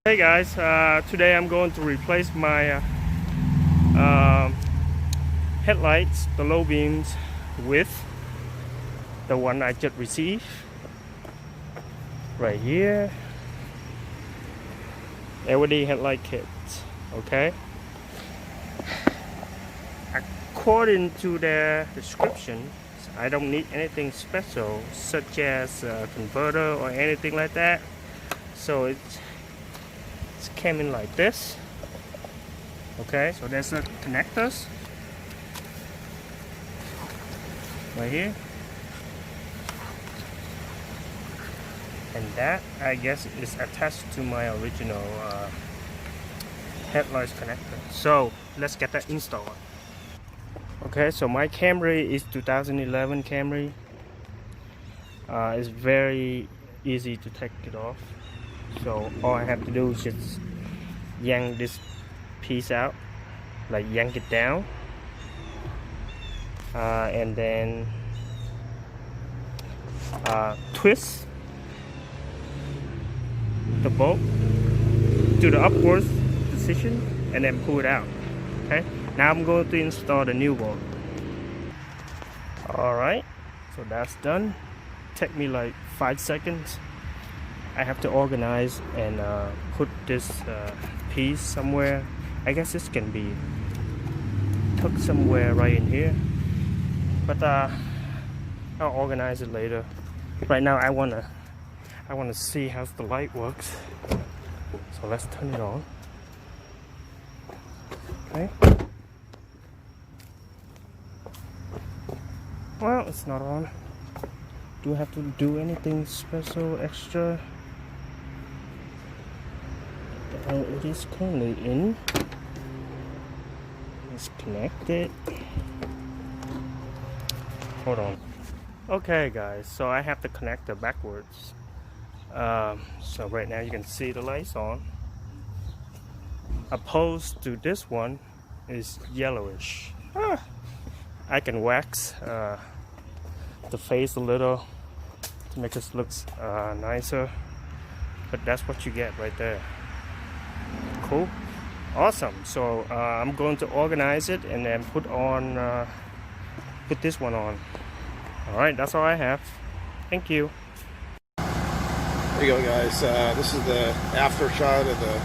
Hey guys, today I'm going to replace my uh, headlights, the low beams, with the one I just received right here. LED headlight kits. Okay, according to the description, I don't need anything special such as a converter or anything like that, so it came in like this. Okay, so there's the connectors right here, and that I guess is attached to my original headlights connector. So let's get that installed. Okay, so my Camry is 2011 Camry. It's very easy to take it off, so all I have to do is just yank this piece out, like yank it down, and then twist the bolt to the upwards position and then pull it out. Okay, now I'm going to install the new bolt. Alright, so that's done. Take me like 5 seconds. I have to organize and put this piece somewhere. I guess this can be tucked somewhere right in here, but I'll organize it later. Right now I wanna see how the light works, so let's turn it on. Okay, well, it's not on. Do I have to do anything special extra? It is currently in. It's connected. Hold on. Okay guys, so I have the connector backwards. So right now you can see the lights on. Opposed to this one is yellowish. I can wax the face a little to make this look nicer, but that's what you get right there. Cool, awesome. So I'm going to organize it and then put this one on. All right, that's all I have. Thank you. There you go, guys. This is the after shot of the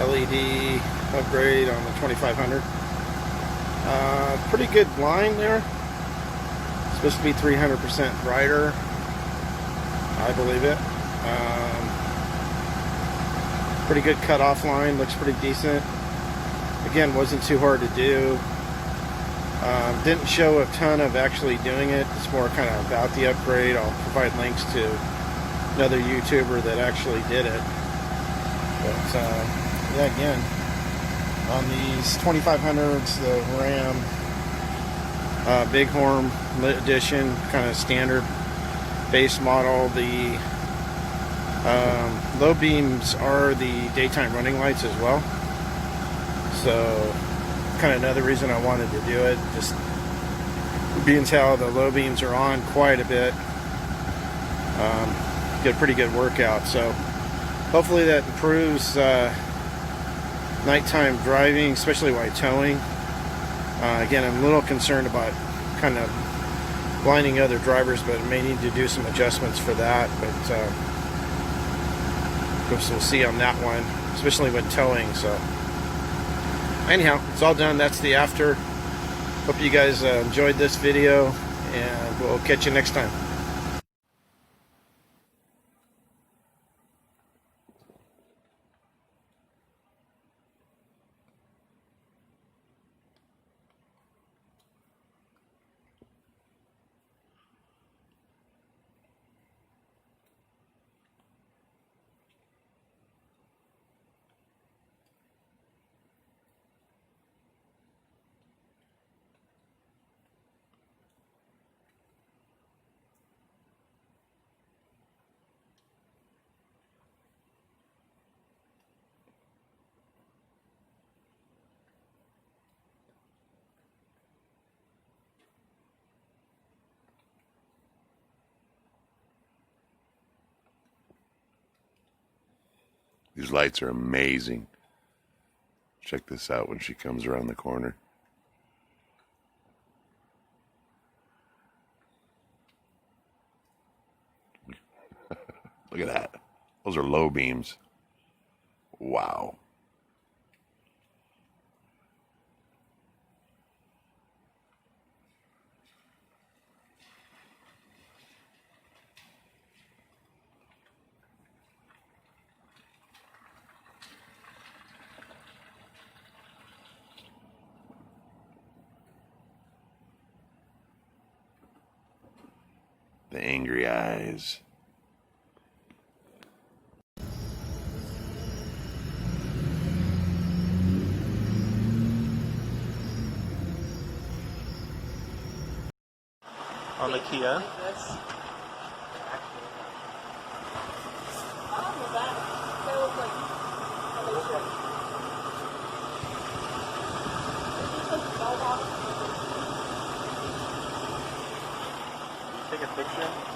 LED upgrade on the 2500. Pretty good line there. It's supposed to be 300% brighter, I believe it. Pretty good cutoff line, looks pretty decent. Again, wasn't too hard to do. Didn't show a ton of actually doing it. It's more kind of about the upgrade. I'll provide links to another YouTuber that actually did it. But yeah, again, on these 2500s, the Ram Bighorn edition, kind of standard base model, the low beams are the daytime running lights as well. So kind of another reason I wanted to do it, just being how the low beams are on quite a bit. Get a pretty good workout, so hopefully that improves nighttime driving, especially while towing. Again, I'm a little concerned about kind of blinding other drivers, but may need to do some adjustments for that. But we'll see on that one, especially when towing. So anyhow, it's all done. That's the after. Hope you guys enjoyed this video, and we'll catch you next time. These lights are amazing. Check this out when she comes around the corner. Look at that. Those are low beams. Wow. The angry eyes. On the Kia. Take a picture.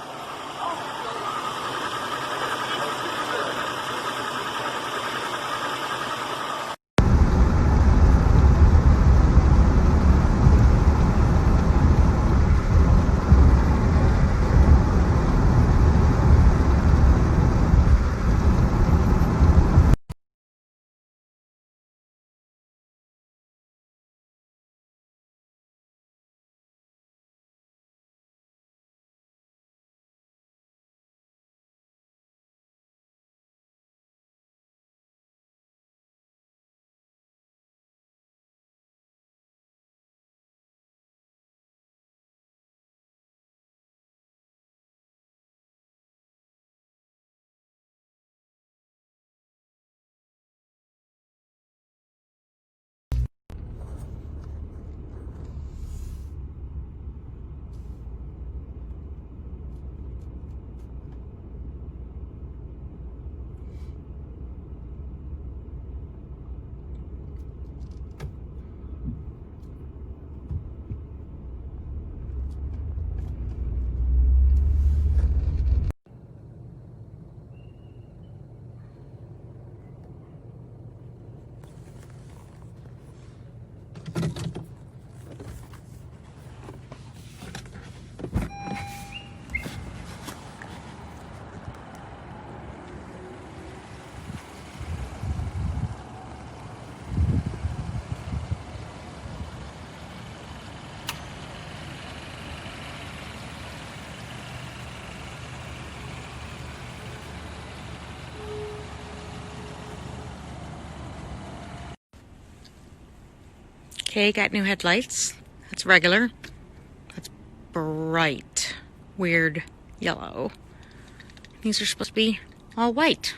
Okay, got new headlights. That's regular. That's bright, weird yellow. These are supposed to be all white.